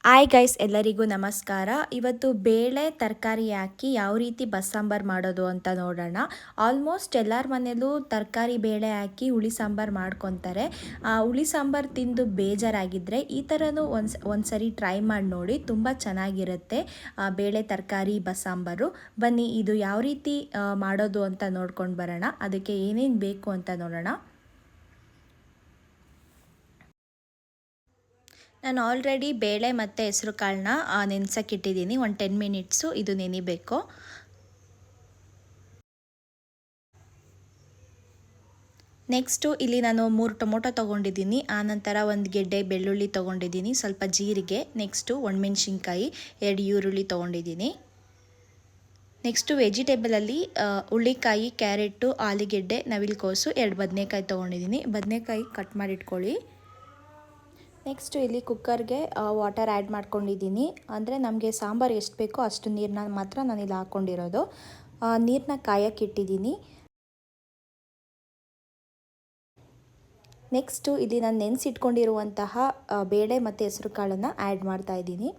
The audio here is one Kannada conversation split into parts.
ಹಾಯ್ ಗೈಸ್, ಎಲ್ಲರಿಗೂ ನಮಸ್ಕಾರ. ಇವತ್ತು ಬೇಳೆ ತರಕಾರಿ ಹಾಕಿ ಯಾವ ರೀತಿ ಬಸ್ಸಾಂಬಾರು ಮಾಡೋದು ಅಂತ ನೋಡೋಣ. ಆಲ್ಮೋಸ್ಟ್ ಎಲ್ಲರ ಮನೇಲೂ ತರಕಾರಿ ಬೇಳೆ ಹಾಕಿ ಹುಳಿ ಸಾಂಬಾರು ಮಾಡ್ಕೊತಾರೆ. ಹುಳಿ ಸಾಂಬಾರು ತಿಂದು ಬೇಜಾರಾಗಿದ್ದರೆ ಈ ಥರನೂ ಒಂದ್ಸರಿ ಟ್ರೈ ಮಾಡಿ ನೋಡಿ, ತುಂಬ ಚೆನ್ನಾಗಿರುತ್ತೆ ಬೇಳೆ ತರಕಾರಿ ಬಸ್ಸಾಂಬಾರು. ಬನ್ನಿ ಇದು ಯಾವ ರೀತಿ ಮಾಡೋದು ಅಂತ ನೋಡ್ಕೊಂಡು ಬರೋಣ. ಅದಕ್ಕೆ ಏನೇನು ಬೇಕು ಅಂತ ನೋಡೋಣ. ನಾನು ಆಲ್ರೆಡಿ ಬೇಳೆ ಮತ್ತು ಹೆಸರು ಕಾಳನ್ನ ನೆನೆಸೋಕ್ಕಿಟ್ಟಿದ್ದೀನಿ. ಒಂದು 10 ಮಿನಿಟ್ಸು ಇದು ನೆನಿಬೇಕು. ನೆಕ್ಸ್ಟು ಇಲ್ಲಿ ನಾನು 3 ಟೊಮೊಟೊ ತೊಗೊಂಡಿದ್ದೀನಿ. ಆನಂತರ ಒಂದು ಗೆಡ್ಡೆ ಬೆಳ್ಳುಳ್ಳಿ ತೊಗೊಂಡಿದ್ದೀನಿ, ಸ್ವಲ್ಪ ಜೀರಿಗೆ, ನೆಕ್ಸ್ಟು ಒಣಮೆಣ್ಸಿನ್ಕಾಯಿ, 2 ಈರುಳ್ಳಿ ತೊಗೊಂಡಿದ್ದೀನಿ. ನೆಕ್ಸ್ಟು ವೆಜಿಟೇಬಲಲ್ಲಿ ಹುಳ್ಳಿಕಾಯಿ, ಕ್ಯಾರೆಟು, ಆಲೂಗೆಡ್ಡೆ, ನವಿಲುಕೋಸು, 2 ಬದನೆಕಾಯಿ ತೊಗೊಂಡಿದ್ದೀನಿ. ಬದನೆಕಾಯಿ ಕಟ್ ಮಾಡಿಟ್ಕೊಳ್ಳಿ. ನೆಕ್ಸ್ಟು ಇಲ್ಲಿ ಕುಕ್ಕರ್ಗೆ ವಾಟರ್ ಆ್ಯಡ್ ಮಾಡ್ಕೊಂಡಿದ್ದೀನಿ. ಅಂದರೆ ನಮಗೆ ಸಾಂಬಾರು ಎಷ್ಟು ಬೇಕೋ ಅಷ್ಟು ನೀರನ್ನ ಮಾತ್ರ ನಾನಿಲ್ಲಿ ಹಾಕ್ಕೊಂಡಿರೋದು. ನೀರನ್ನ ಕಾಯಕ್ಕಿಟ್ಟಿದ್ದೀನಿ. ನೆಕ್ಸ್ಟು ಇಲ್ಲಿ ನಾನು ನೆನೆಸಿಟ್ಕೊಂಡಿರುವಂತಹ ಬೇಳೆ ಮತ್ತು ಹೆಸರು ಕಾಳನ್ನು ಆ್ಯಡ್ ಮಾಡ್ತಾಯಿದ್ದೀನಿ.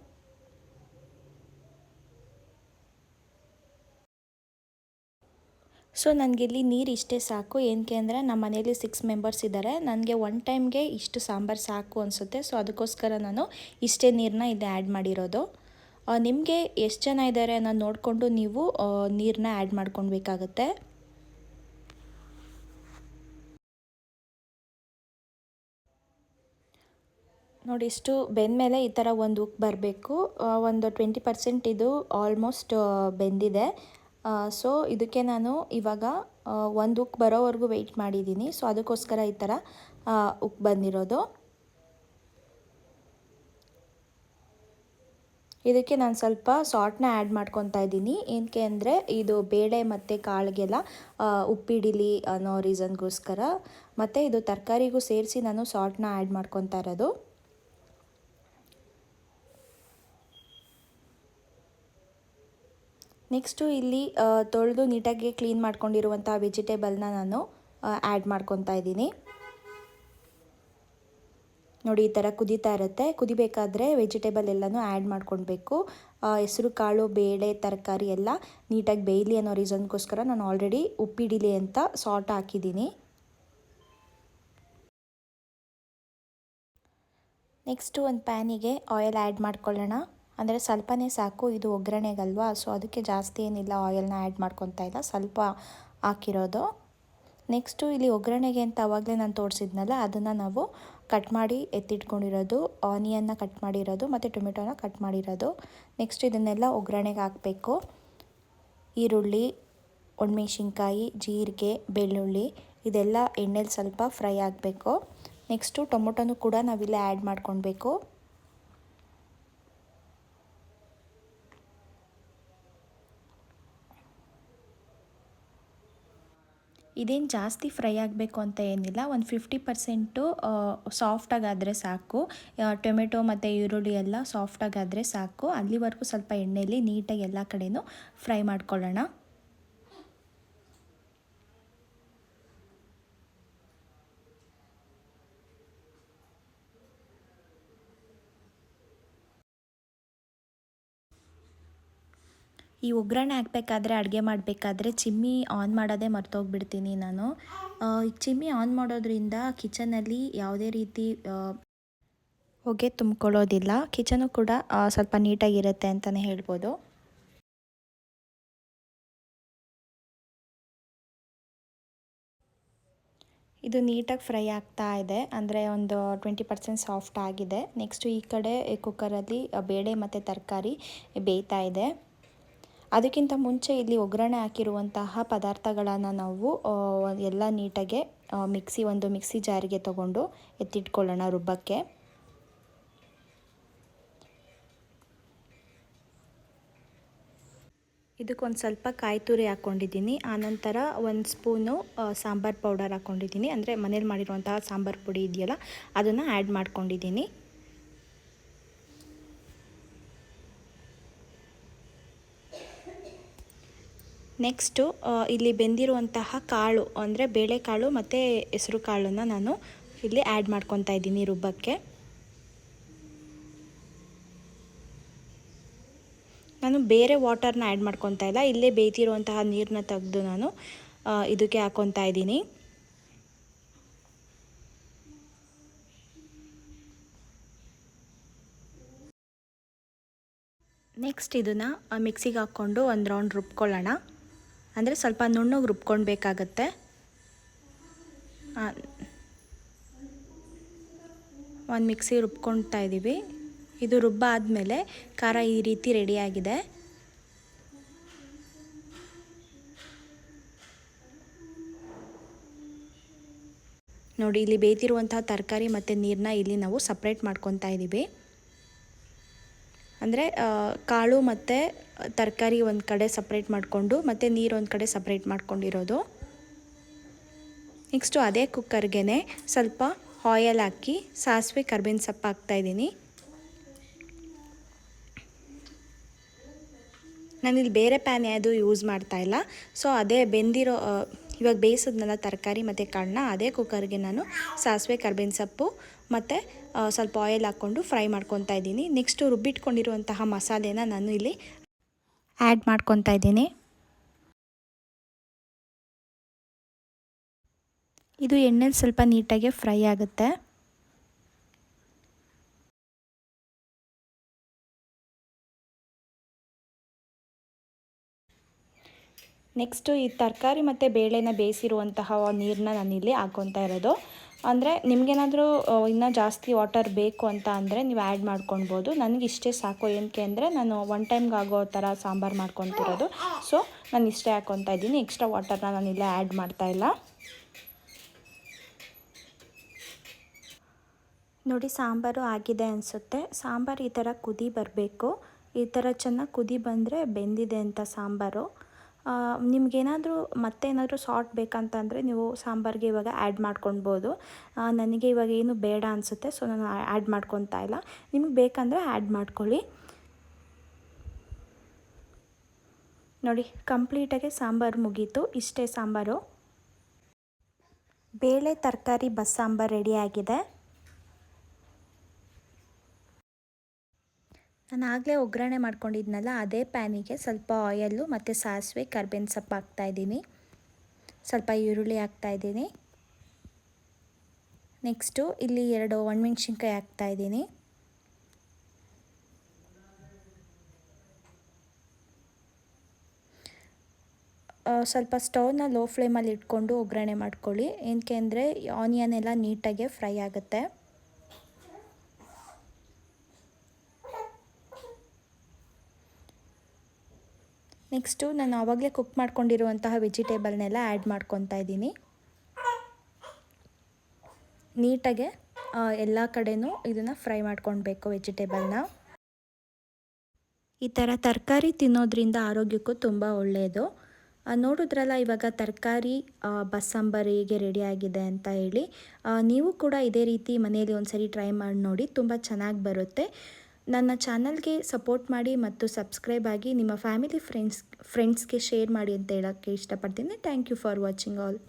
ಸೊ ನನಗಿಲ್ಲಿ ನೀರು ಇಷ್ಟೇ ಸಾಕು. ಏನಕ್ಕೆ ಅಂದರೆ ನಮ್ಮ ಮನೇಲಿ 6 ಮೆಂಬರ್ಸ್ ಇದ್ದಾರೆ. ನನಗೆ ಒನ್ ಟೈಮ್ಗೆ ಇಷ್ಟು ಸಾಂಬಾರು ಸಾಕು ಅನಿಸುತ್ತೆ. ಸೊ ಅದಕ್ಕೋಸ್ಕರ ನಾನು ಇಷ್ಟೇ ನೀರನ್ನ ಇಲ್ಲಿ ಆ್ಯಡ್ ಮಾಡಿರೋದು. ನಿಮಗೆ ಎಷ್ಟು ಜನ ಇದ್ದಾರೆ ಅನ್ನೋದು ನೋಡಿಕೊಂಡು ನೀವು ನೀರನ್ನ ಆ್ಯಡ್ ಮಾಡ್ಕೊಳ್ಬೇಕಾಗತ್ತೆ. ನೋಡಿ, ಇಷ್ಟು ಬೆಂದಮೇಲೆ ಈ ಥರ ಒಂದು ಉಕ್ ಬರಬೇಕು. ಒಂದು 20% ಇದು ಆಲ್ಮೋಸ್ಟ್ ಬೆಂದಿದೆ. ಸೊ ಇದಕ್ಕೆ ನಾನು ಇವಾಗ ಒಂದು ಉಕ್ ಬರೋವರೆಗೂ ವೆಯ್ಟ್ ಮಾಡಿದ್ದೀನಿ. ಸೊ ಅದಕ್ಕೋಸ್ಕರ ಈ ಥರ ಉಕ್ ಬಂದಿರೋದು. ಇದಕ್ಕೆ ನಾನು ಸ್ವಲ್ಪ ಸಾಲ್ಟ್ನ ಆ್ಯಡ್ ಮಾಡ್ಕೊತಾ ಇದ್ದೀನಿ. ಏನಕ್ಕೆ ಅಂದರೆ ಇದು ಬೇಳೆ ಮತ್ತು ಕಾಳಿಗೆಲ್ಲ ಉಪ್ಪಿಡಿಲಿ ಅನ್ನೋ ರೀಸನ್ಗೋಸ್ಕರ. ಮತ್ತು ಇದು ತರಕಾರಿಗೂ ಸೇರಿಸಿ ನಾನು ಸಾಲ್ಟ್ನ ಆ್ಯಡ್ ಮಾಡ್ಕೊತಾ ಇರೋದು. ನೆಕ್ಸ್ಟು ಇಲ್ಲಿ ತೊಳೆದು ನೀಟಾಗಿ ಕ್ಲೀನ್ ಮಾಡ್ಕೊಂಡಿರುವಂಥ ವೆಜಿಟೇಬಲ್ನ ನಾನು ಆ್ಯಡ್ ಮಾಡ್ಕೊತಾ ಇದ್ದೀನಿ. ನೋಡಿ, ಈ ಥರ ಕುದೀತಾ ಇರುತ್ತೆ. ಕುದಿಬೇಕಾದ್ರೆ ವೆಜಿಟೇಬಲ್ ಎಲ್ಲನೂ ಆ್ಯಡ್ ಮಾಡ್ಕೊಳ್ಬೇಕು. ಹೆಸರು ಕಾಳು, ಬೇಳೆ, ತರಕಾರಿ ಎಲ್ಲ ನೀಟಾಗಿ ಬೇಯಲಿ ಅನ್ನೋ ರೀಸನ್ಗೋಸ್ಕರ ನಾನು ಆಲ್ರೆಡಿ ಉಪ್ಪಿಡಿಲಿ ಅಂತ ಸಾಲ್ಟ್ ಹಾಕಿದ್ದೀನಿ. ನೆಕ್ಸ್ಟು ಒಂದು ಪ್ಯಾನಿಗೆ ಆಯಿಲ್ ಆ್ಯಡ್ ಮಾಡ್ಕೊಳ್ಳೋಣ. ಅಂದರೆ ಸ್ವಲ್ಪನೇ ಸಾಕು, ಇದು ಒಗ್ಗರಣೆಗಲ್ವಾ. ಸೊ ಅದಕ್ಕೆ ಜಾಸ್ತಿ ಏನಿಲ್ಲ, ಆಯಿಲ್ನ ಆ್ಯಡ್ ಮಾಡ್ಕೊತಾ ಇಲ್ಲ, ಸ್ವಲ್ಪ ಹಾಕಿರೋದು. ನೆಕ್ಸ್ಟು ಇಲ್ಲಿ ಒಗ್ಗರಣೆಗೆ ಅಂತ ಆವಾಗಲೇ ನಾನು ತೋರಿಸಿದ್ನಲ್ಲ, ಅದನ್ನು ನಾವು ಕಟ್ ಮಾಡಿ ಎತ್ತಿಟ್ಕೊಂಡಿರೋದು, ಆನಿಯನ್ನ ಕಟ್ ಮಾಡಿರೋದು ಮತ್ತು ಟೊಮೆಟೊನ ಕಟ್ ಮಾಡಿರೋದು. ನೆಕ್ಸ್ಟ್ ಇದನ್ನೆಲ್ಲ ಒಗ್ಗರಣೆಗೆ ಹಾಕಬೇಕು. ಈರುಳ್ಳಿ, ಒಣಮೆಣ್ಸಿನ್ಕಾಯಿ, ಜೀರಿಗೆ, ಬೆಳ್ಳುಳ್ಳಿ ಇದೆಲ್ಲ ಎಣ್ಣೆಲಿ ಸ್ವಲ್ಪ ಫ್ರೈ ಆಗಬೇಕು. ನೆಕ್ಸ್ಟು ಟೊಮೊಟೊನೂ ಕೂಡ ನಾವಿಲ್ಲಿ ಆ್ಯಡ್ ಮಾಡ್ಕೊಳ್ಬೇಕು. ಇದೇನು ಜಾಸ್ತಿ ಫ್ರೈ ಆಗಬೇಕು ಅಂತ ಏನಿಲ್ಲ, ಒಂದು 50% ಸಾಫ್ಟಾಗಾದರೆ ಸಾಕು. ಟೊಮೆಟೊ ಮತ್ತು ಈರುಳ್ಳಿ ಎಲ್ಲ ಸಾಫ್ಟಾಗಾದರೆ ಸಾಕು. ಅಲ್ಲಿವರೆಗೂ ಸ್ವಲ್ಪ ಎಣ್ಣೆಯಲ್ಲಿ ನೀಟಾಗಿ ಎಲ್ಲ ಕಡೆನೂ ಫ್ರೈ ಮಾಡ್ಕೊಳ್ಳೋಣ. ಈ ಒಗ್ಗರಣೆ ಹಾಕಬೇಕಾದ್ರೆ, ಅಡುಗೆ ಮಾಡಬೇಕಾದ್ರೆ ಚಿಮ್ಮಿ ಆನ್ ಮಾಡೋದೇ ಮರ್ತೋಗ್ಬಿಡ್ತೀನಿ ನಾನು. ಚಿಮ್ಮಿ ಆನ್ ಮಾಡೋದ್ರಿಂದ ಕಿಚನಲ್ಲಿ ಯಾವುದೇ ರೀತಿ ಹೊಗೆ ತುಂಬಿಕೊಳ್ಳೋದಿಲ್ಲ. ಕಿಚನು ಕೂಡ ಸ್ವಲ್ಪ ನೀಟಾಗಿರುತ್ತೆ ಅಂತಲೇ ಹೇಳ್ಬೋದು. ಇದು ನೀಟಾಗಿ ಫ್ರೈ ಆಗ್ತಾ ಇದೆ, ಅಂದರೆ ಒಂದು 20% ಸಾಫ್ಟ್ ಆಗಿದೆ. ನೆಕ್ಸ್ಟು ಈ ಕಡೆ ಕುಕ್ಕರಲ್ಲಿ ಬೇಳೆ ಮತ್ತು ತರಕಾರಿ ಬೇಯ್ತಾ ಇದೆ. ಅದಕ್ಕಿಂತ ಮುಂಚೆ ಇಲ್ಲಿ ಒಗ್ಗರಣೆ ಹಾಕಿರುವಂತಹ ಪದಾರ್ಥಗಳನ್ನು ನಾವು ಎಲ್ಲ ನೀಟಾಗೆ ಒಂದು ಮಿಕ್ಸಿ ಜಾರಿಗೆ ತಗೊಂಡು ಎತ್ತಿಟ್ಕೊಳ್ಳೋಣ ರುಬ್ಬಕ್ಕೆ. ಇದಕ್ಕೊಂದು ಸ್ವಲ್ಪ ಕಾಯಿ ತುರಿ ಹಾಕ್ಕೊಂಡಿದ್ದೀನಿ. ಆನಂತರ 1 ಸ್ಪೂನು ಸಾಂಬಾರು ಪೌಡರ್ ಹಾಕ್ಕೊಂಡಿದ್ದೀನಿ. ಅಂದರೆ ಮನೇಲಿ ಮಾಡಿರುವಂತಹ ಸಾಂಬಾರು ಪುಡಿ ಇದೆಯಲ್ಲ, ಅದನ್ನು ಆ್ಯಡ್ ಮಾಡ್ಕೊಂಡಿದ್ದೀನಿ. ನೆಕ್ಸ್ಟು ಇಲ್ಲಿ ಬೆಂದಿರುವಂತಹ ಕಾಳು, ಅಂದರೆ ಬೇಳೆಕಾಳು ಮತ್ತು ಹೆಸರು ಕಾಳನ್ನು ನಾನು ಇಲ್ಲಿ ಆ್ಯಡ್ ಮಾಡ್ಕೊತಾ ಇದ್ದೀನಿ ರುಬ್ಬಕ್ಕೆ. ನಾನು ಬೇರೆ ವಾಟರ್ನ ಆ್ಯಡ್ ಮಾಡ್ಕೊತಾ ಇಲ್ಲ, ಇಲ್ಲೇ ಬೇಯ್ತಿರುವಂತಹ ನೀರನ್ನ ತೆಗೆದು ನಾನು ಇದಕ್ಕೆ ಹಾಕ್ಕೊತಾ ಇದ್ದೀನಿ. ನೆಕ್ಸ್ಟ್ ಇದನ್ನು ಮಿಕ್ಸಿಗೆ ಹಾಕ್ಕೊಂಡು ಒಂದು ರೌಂಡ್ ರುಬ್ಕೊಳ್ಳೋಣ. ಅಂದರೆ ಸ್ವಲ್ಪ ನುಣ್ಣಗೆ ರುಬ್ಕೊಳ್ಬೇಕಾಗತ್ತೆ. ಒಂದು ಮಿಕ್ಸಿ ರುಬ್ಕೊಳ್ತಾ ಇದ್ದೀವಿ. ಇದು ರುಬ್ಬಾದಮೇಲೆ ಖಾರ ಈ ರೀತಿ ರೆಡಿಯಾಗಿದೆ. ನೋಡಿ, ಇಲ್ಲಿ ಬೇಯ್ತಿರುವಂತಹ ತರಕಾರಿ ಮತ್ತು ನೀರನ್ನ ಇಲ್ಲಿ ನಾವು ಸಪ್ರೇಟ್ ಮಾಡ್ಕೊತಾ ಇದ್ದೀವಿ. ಅಂದರೆ ಕಾಳು ಮತ್ತು ತರಕಾರಿ ಒಂದು ಕಡೆ ಸಪ್ರೇಟ್ ಮಾಡಿಕೊಂಡು ಮತ್ತು ನೀರು ಒಂದು ಕಡೆ ಸಪ್ರೇಟ್ ಮಾಡ್ಕೊಂಡಿರೋದು. ನೆಕ್ಸ್ಟು ಅದೇ ಕುಕ್ಕರ್ಗೆ ಸ್ವಲ್ಪ ಆಯಲ್ ಹಾಕಿ ಸಾಸಿವೆ ಕರ್ಬೇವಿನ ಸೊಪ್ಪು ಹಾಕ್ತಾಯಿದ್ದೀನಿ. ನಾನಿಲ್ಲಿ ಬೇರೆ ಪ್ಯಾನ್ ಯಾವುದು ಯೂಸ್ ಮಾಡ್ತಾಯಿಲ್ಲ. ಸೊ ಅದೇ ಬೆಂದಿರೋ ಇವಾಗ ಬೇಯಿಸಿದ್ನಲ್ಲ ತರಕಾರಿ ಮತ್ತು ಕಾಳನ್ನ, ಅದೇ ಕುಕ್ಕರ್ಗೆ ನಾನು ಸಾಸಿವೆ ಕರ್ಬೇವಿನ ಸೊಪ್ಪು ಮತ್ತು ಸ್ವಲ್ಪ ಆಯಿಲ್ ಹಾಕ್ಕೊಂಡು ಫ್ರೈ ಮಾಡ್ಕೊತಾ ಇದ್ದೀನಿ. ನೆಕ್ಸ್ಟು ರುಬ್ಬಿಟ್ಕೊಂಡಿರುವಂತಹ ಮಸಾಲೆನ ನಾನು ಇಲ್ಲಿ ಆ್ಯಡ್ ಮಾಡ್ಕೊತಾ ಇದ್ದೀನಿ. ಇದು ಎಣ್ಣೆಲಿ ಸ್ವಲ್ಪ ನೀಟಾಗಿ ಫ್ರೈ ಆಗುತ್ತೆ. ನೆಕ್ಸ್ಟು ಈ ತರಕಾರಿ ಮತ್ತು ಬೇಳೆನ ಬೇಯಿಸಿರುವಂತಹ ನೀರನ್ನ ನಾನಿಲ್ಲಿ ಹಾಕ್ಕೊತಾ ಇರೋದು. ಅಂದರೆ ನಿಮಗೇನಾದರೂ ಇನ್ನೂ ಜಾಸ್ತಿ ವಾಟರ್ ಬೇಕು ಅಂತ ಅಂದರೆ ನೀವು ಆ್ಯಡ್ ಮಾಡ್ಕೊಳ್ಬೋದು. ನನಗೆ ಇಷ್ಟೇ ಸಾಕು. ಏನಕ್ಕೆ ಅಂದರೆ ನಾನು ಒನ್ ಟೈಮ್ಗೆ ಆಗೋ ಥರ ಸಾಂಬಾರು ಮಾಡ್ಕೊತಿರೋದು. ಸೊ ನಾನು ಇಷ್ಟೇ ಹಾಕ್ಕೊತಾ ಇದ್ದೀನಿ. ಎಕ್ಸ್ಟ್ರಾ ವಾಟರ್ನ ನಾನಿಲ್ಲ ಆ್ಯಡ್ ಮಾಡ್ತಾಯಿಲ್ಲ. ನೋಡಿ, ಸಾಂಬಾರು ಆಗಿದೆ ಅನಿಸುತ್ತೆ. ಸಾಂಬಾರು ಈ ಥರ ಕುದಿ ಬರಬೇಕು. ಈ ಥರ ಚೆನ್ನಾಗಿ ಕುದಿ ಬಂದರೆ ಬೆಂದಿದೆ ಅಂತ ಸಾಂಬಾರು. ನಿಮಗೇನಾದರೂ ಮತ್ತೇನಾದರೂ ಸಾಲ್ಟ್ ಬೇಕಂತಂದರೆ ನೀವು ಸಾಂಬಾರಿಗೆ ಇವಾಗ ಆ್ಯಡ್ ಮಾಡ್ಕೊಳ್ಬೋದು. ನನಗೆ ಇವಾಗ ಏನು ಬೇಡ ಅನಿಸುತ್ತೆ, ಸೊ ನಾನು ಆ್ಯಡ್ ಮಾಡ್ಕೊತಾ ಇಲ್ಲ. ನಿಮಗೆ ಬೇಕಂದರೆ ಆ್ಯಡ್ ಮಾಡ್ಕೊಳ್ಳಿ. ನೋಡಿ, ಕಂಪ್ಲೀಟಾಗಿ ಸಾಂಬಾರು ಮುಗೀತು. ಇಷ್ಟೇ ಸಾಂಬಾರು. ಬೇಳೆ ತರಕಾರಿ ಬಸ್ಸಾಂಬಾರು ರೆಡಿಯಾಗಿದೆ. ನಾನು ಆಗಲೇ ಒಗ್ಗರಣೆ ಮಾಡ್ಕೊಂಡಿದ್ನಲ್ಲ, ಅದೇ ಪ್ಯಾನಿಗೆ ಸ್ವಲ್ಪ ಆಯಲ್ಲು ಮತ್ತು ಸಾಸಿವೆ ಕರ್ಬೇವಿನ ಸೊಪ್ಪು ಹಾಕ್ತಾಯಿದ್ದೀನಿ. ಸ್ವಲ್ಪ ಈರುಳ್ಳಿ ಹಾಕ್ತಾಯಿದ್ದೀನಿ. ನೆಕ್ಸ್ಟು ಇಲ್ಲಿ 2 ಒಣಮೆಣ್ಸಿನ್ಕಾಯಿ ಹಾಕ್ತಾಯಿದ್ದೀನಿ. ಸ್ವಲ್ಪ ಸ್ಟವ್ನ ಲೋ ಫ್ಲೇಮಲ್ಲಿ ಇಟ್ಕೊಂಡು ಒಗ್ಗರಣೆ ಮಾಡ್ಕೊಳ್ಳಿ. ಏನಕ್ಕೆ ಅಂದರೆ ಆನಿಯನ್ ಎಲ್ಲ ನೀಟಾಗಿ ಫ್ರೈ ಆಗುತ್ತೆ. ನೆಕ್ಸ್ಟು ನಾನು ಆವಾಗಲೇ ಕುಕ್ ಮಾಡ್ಕೊಂಡಿರುವಂತಹ ವೆಜಿಟೇಬಲ್ನೆಲ್ಲ ಆ್ಯಡ್ ಮಾಡ್ಕೊತಾ ಇದ್ದೀನಿ. ನೀಟಾಗೆ ಎಲ್ಲ ಕಡೆನೂ ಇದನ್ನು ಫ್ರೈ ಮಾಡ್ಕೊಳ್ಬೇಕು ವೆಜಿಟೇಬಲ್ನ. ಈ ಥರ ತರಕಾರಿ ತಿನ್ನೋದ್ರಿಂದ ಆರೋಗ್ಯಕ್ಕೂ ತುಂಬ ಒಳ್ಳೆಯದು. ನೋಡಿದ್ರಲ್ಲ ಇವಾಗ ತರಕಾರಿ ಬಸ್ಸಾಂಬಾರು ಹೇಗೆ ರೆಡಿಯಾಗಿದೆ ಅಂತ ಹೇಳಿ. ನೀವು ಕೂಡ ಇದೇ ರೀತಿ ಮನೆಯಲ್ಲಿ ಒಂದ್ಸರಿ ಟ್ರೈ ಮಾಡಿ ನೋಡಿ, ತುಂಬ ಚೆನ್ನಾಗಿ ಬರುತ್ತೆ. ನನ್ನ ಚಾನಲ್ಗೆ ಸಪೋರ್ಟ್ ಮಾಡಿ ಮತ್ತು ಸಬ್ಸ್ಕ್ರೈಬ್ ಆಗಿ ನಿಮ್ಮ ಫ್ಯಾಮಿಲಿ ಫ್ರೆಂಡ್ಸ್ಗೆ ಶೇರ್ ಮಾಡಿ ಅಂತ ಹೇಳೋಕ್ಕೆ ಇಷ್ಟಪಡ್ತೀನಿ. Thank you for watching all.